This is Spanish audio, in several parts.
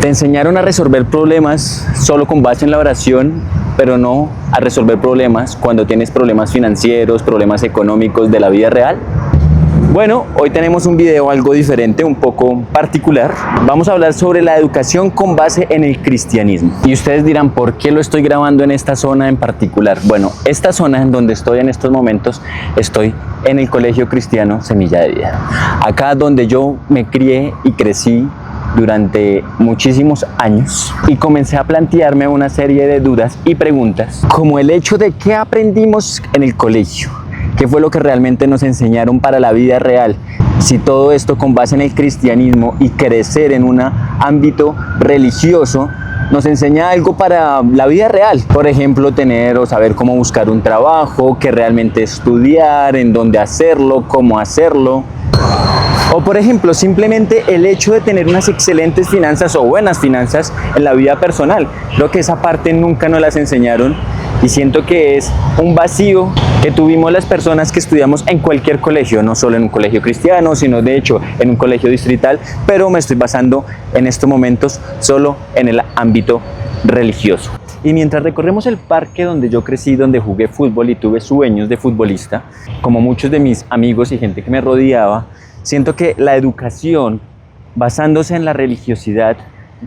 Te enseñaron a resolver problemas solo con base en la oración, pero no a resolver problemas cuando tienes problemas financieros, problemas económicos de la vida real. Bueno, hoy tenemos un video algo diferente, un poco particular. Vamos a hablar sobre la educación con base en el cristianismo. Y ustedes dirán, ¿por qué lo estoy grabando en esta zona en particular? Bueno, esta zona en donde estoy en estos momentos, estoy en el Colegio Cristiano Semilla de Vida. Acá donde yo me crié y crecí durante muchísimos años y comencé a plantearme una serie de dudas y preguntas, como el hecho de qué aprendimos en el colegio. ¿Qué fue lo que realmente nos enseñaron para la vida real? Si todo esto con base en el cristianismo y crecer en un ámbito religioso nos enseña algo para la vida real. Por ejemplo, tener o saber cómo buscar un trabajo, qué realmente estudiar, en dónde hacerlo, cómo hacerlo. O por ejemplo, simplemente el hecho de tener unas excelentes finanzas o buenas finanzas en la vida personal. Creo que esa parte nunca nos las enseñaron y siento que es un vacío que tuvimos las personas que estudiamos en cualquier colegio, no solo en un colegio cristiano, sino de hecho en un colegio distrital, pero me estoy basando en estos momentos solo en el ámbito religioso. Y mientras recorremos el parque donde yo crecí, donde jugué fútbol y tuve sueños de futbolista, como muchos de mis amigos y gente que me rodeaba, siento que la educación, basándose en la religiosidad,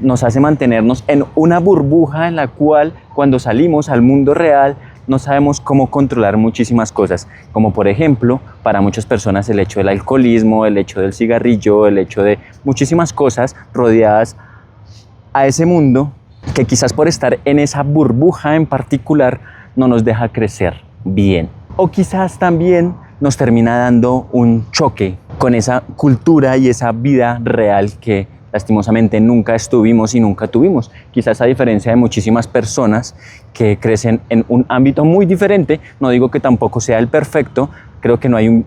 nos hace mantenernos en una burbuja en la cual cuando salimos al mundo real no sabemos cómo controlar muchísimas cosas, como por ejemplo, para muchas personas el hecho del alcoholismo, el hecho del cigarrillo, el hecho de muchísimas cosas rodeadas a ese mundo que quizás por estar en esa burbuja en particular no nos deja crecer bien. O quizás también nos termina dando un choque con esa cultura y esa vida real que lastimosamente nunca estuvimos y nunca tuvimos. Quizás a diferencia de muchísimas personas que crecen en un ámbito muy diferente, no digo que tampoco sea el perfecto, creo que no hay un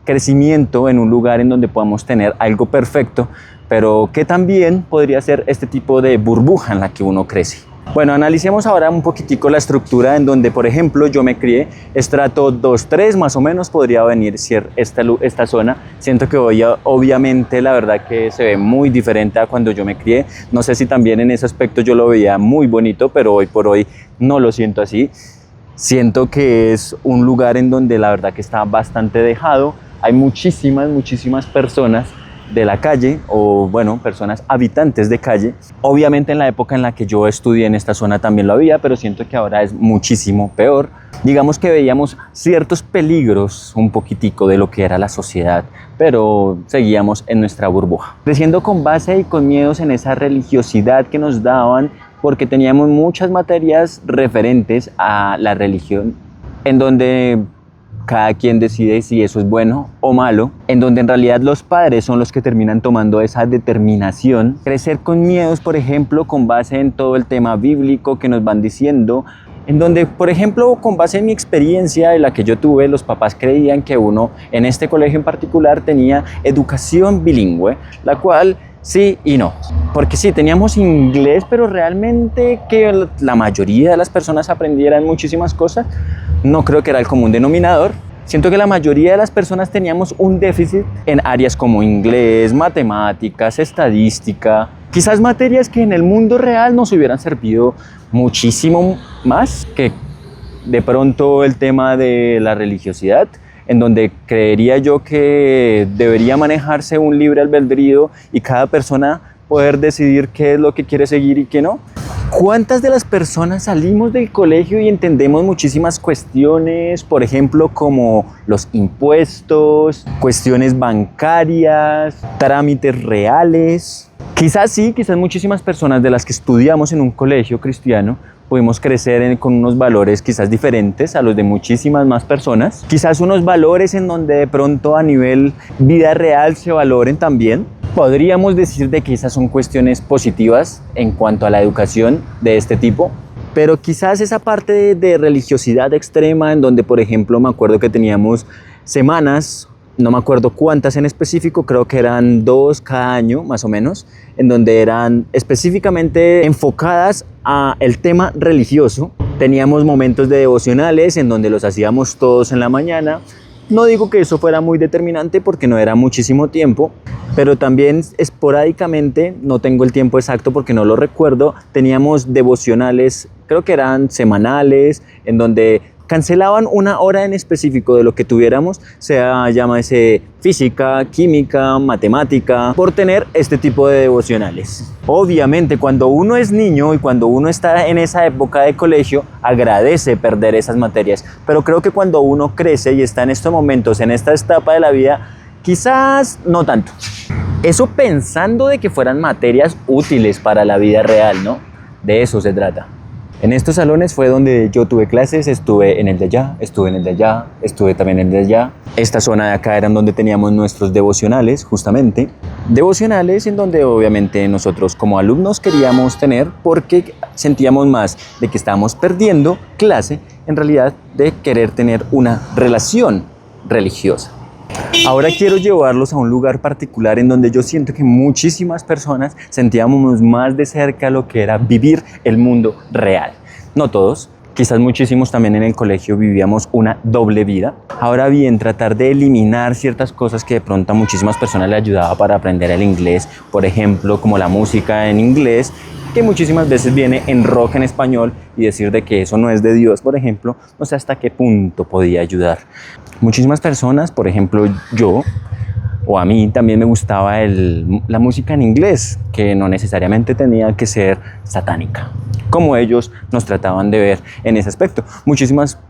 crecimiento en un lugar en donde podamos tener algo perfecto, pero que también podría ser este tipo de burbuja en la que uno crece. Bueno, analicemos ahora un poquitico la estructura en donde, por ejemplo, yo me crié. Estrato 2-3 más o menos podría venir ser esta zona. Siento que hoy obviamente la verdad que se ve muy diferente a cuando yo me crié. No sé si también en ese aspecto yo lo veía muy bonito, pero hoy por hoy no lo siento así. Siento que es un lugar en donde la verdad que está bastante dejado. Hay muchísimas personas de la calle o bueno, personas habitantes de calle. Obviamente en la época en la que yo estudié en esta zona también lo había, pero siento que ahora es muchísimo peor. Digamos que veíamos ciertos peligros un poquitico de lo que era la sociedad, pero seguíamos en nuestra burbuja. Creciendo con base y con miedos en esa religiosidad que nos daban, porque teníamos muchas materias referentes a la religión, en donde cada quien decide si eso es bueno o malo, en donde en realidad los padres son los que terminan tomando esa determinación. Crecer con miedos, por ejemplo, con base en todo el tema bíblico que nos van diciendo, en donde, por ejemplo, con base en mi experiencia de la que yo tuve, los papás creían que uno en este colegio en particular tenía educación bilingüe, la cual sí y no. Porque sí, teníamos inglés, pero realmente que la mayoría de las personas aprendieran muchísimas cosas, no creo que era el común denominador. Siento que la mayoría de las personas teníamos un déficit en áreas como inglés, matemáticas, estadística, quizás materias que en el mundo real nos hubieran servido muchísimo más que de pronto el tema de la religiosidad, en donde creería yo que debería manejarse un libre albedrío y cada persona poder decidir qué es lo que quiere seguir y qué no. ¿Cuántas de las personas salimos del colegio y entendemos muchísimas cuestiones, por ejemplo, como los impuestos, cuestiones bancarias, trámites reales? Quizás sí, quizás muchísimas personas de las que estudiamos en un colegio cristiano pudimos crecer con unos valores quizás diferentes a los de muchísimas más personas. Quizás unos valores en donde de pronto a nivel vida real se valoren también. Podríamos decir de que esas son cuestiones positivas en cuanto a la educación de este tipo, pero quizás esa parte de religiosidad extrema en donde, por ejemplo, me acuerdo que teníamos semanas, no me acuerdo cuántas en específico, creo que eran 2 cada año más o menos, en donde eran específicamente enfocadas a el tema religioso. Teníamos momentos de devocionales en donde los hacíamos todos en la mañana, No digo que eso fuera muy determinante porque no era muchísimo tiempo, pero también esporádicamente, no tengo el tiempo exacto porque no lo recuerdo, teníamos devocionales, creo que eran semanales, en donde cancelaban una hora en específico de lo que tuviéramos, sea llámese física, química, matemática, por tener este tipo de devocionales. Obviamente cuando uno es niño y cuando uno está en esa época de colegio, agradece perder esas materias, pero creo que cuando uno crece y está en estos momentos, en esta etapa de la vida, quizás no tanto. Eso pensando de que fueran materias útiles para la vida real, ¿no? De eso se trata. En estos salones fue donde yo tuve clases, estuve en el de allá, estuve en el de allá, estuve también en el de allá. Esta zona de acá eran donde teníamos nuestros devocionales, justamente. Devocionales en donde obviamente nosotros como alumnos queríamos tener porque sentíamos más de que estábamos perdiendo clase, en realidad de querer tener una relación religiosa. Ahora quiero llevarlos a un lugar particular en donde yo siento que muchísimas personas sentíamos más de cerca lo que era vivir el mundo real. No todos, quizás muchísimos también en el colegio vivíamos una doble vida. Ahora bien, tratar de eliminar ciertas cosas que de pronto a muchísimas personas les ayudaba para aprender el inglés, por ejemplo, como la música en inglés, que muchísimas veces viene en rock en español, y decir de que eso no es de Dios, por ejemplo, no sé hasta qué punto podía ayudar. Muchísimas personas, por ejemplo yo, o a mí también me gustaba la música en inglés, que no necesariamente tenía que ser satánica, como ellos nos trataban de ver en ese aspecto. Muchísimas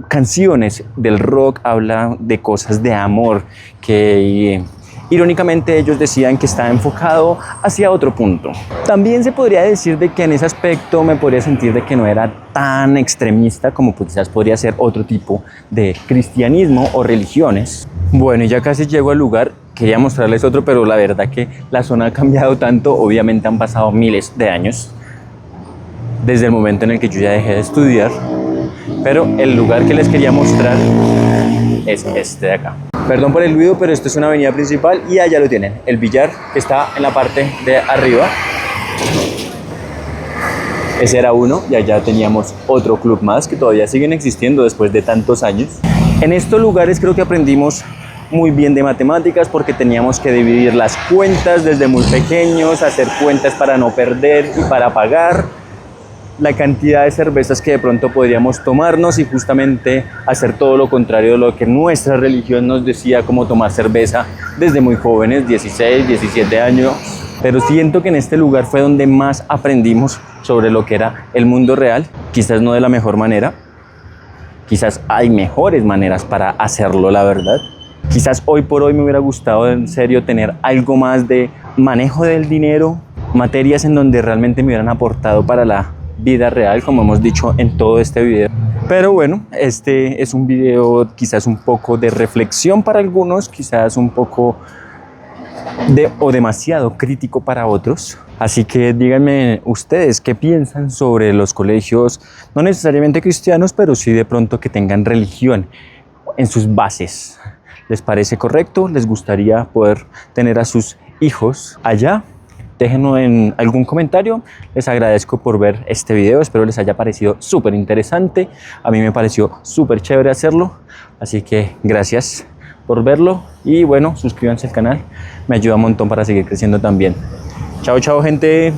canciones del rock hablan de cosas de amor que irónicamente ellos decían que estaba enfocado hacia otro punto. También se podría decir de que en ese aspecto me podría sentir de que no era tan extremista como quizás podría ser otro tipo de cristianismo o religiones. Bueno, y ya casi llego al lugar. Quería mostrarles otro, pero la verdad que la zona ha cambiado tanto. Obviamente han pasado miles de años desde el momento en el que yo ya dejé de estudiar, pero el lugar que les quería mostrar es este de acá. Perdón por el ruido, pero esto es una avenida principal y allá lo tienen, el billar que está en la parte de arriba. Ese era uno y allá teníamos otro club más que todavía siguen existiendo después de tantos años. En estos lugares creo que aprendimos muy bien de matemáticas porque teníamos que dividir las cuentas desde muy pequeños, hacer cuentas para no perder y para pagar, la cantidad de cervezas que de pronto podríamos tomarnos y justamente hacer todo lo contrario de lo que nuestra religión nos decía, como tomar cerveza desde muy jóvenes, 16, 17 años. Pero siento que en este lugar fue donde más aprendimos sobre lo que era el mundo real, quizás no de la mejor manera, quizás hay mejores maneras para hacerlo, la verdad. Quizás hoy por hoy me hubiera gustado en serio tener algo más de manejo del dinero, materias en donde realmente me hubieran aportado para la vida real, como hemos dicho en todo este video. Pero bueno, este es un video quizás un poco de reflexión para algunos, quizás un poco o demasiado crítico para otros. Así que díganme ustedes qué piensan sobre los colegios, no necesariamente cristianos, pero sí de pronto que tengan religión en sus bases. ¿Les parece correcto? ¿Les gustaría poder tener a sus hijos allá? Déjenlo en algún comentario. Les agradezco por ver este video. Espero les haya parecido súper interesante. A mí me pareció súper chévere hacerlo. Así que gracias por verlo. Y bueno, suscríbanse al canal. Me ayuda un montón para seguir creciendo también. Chao, chao, gente.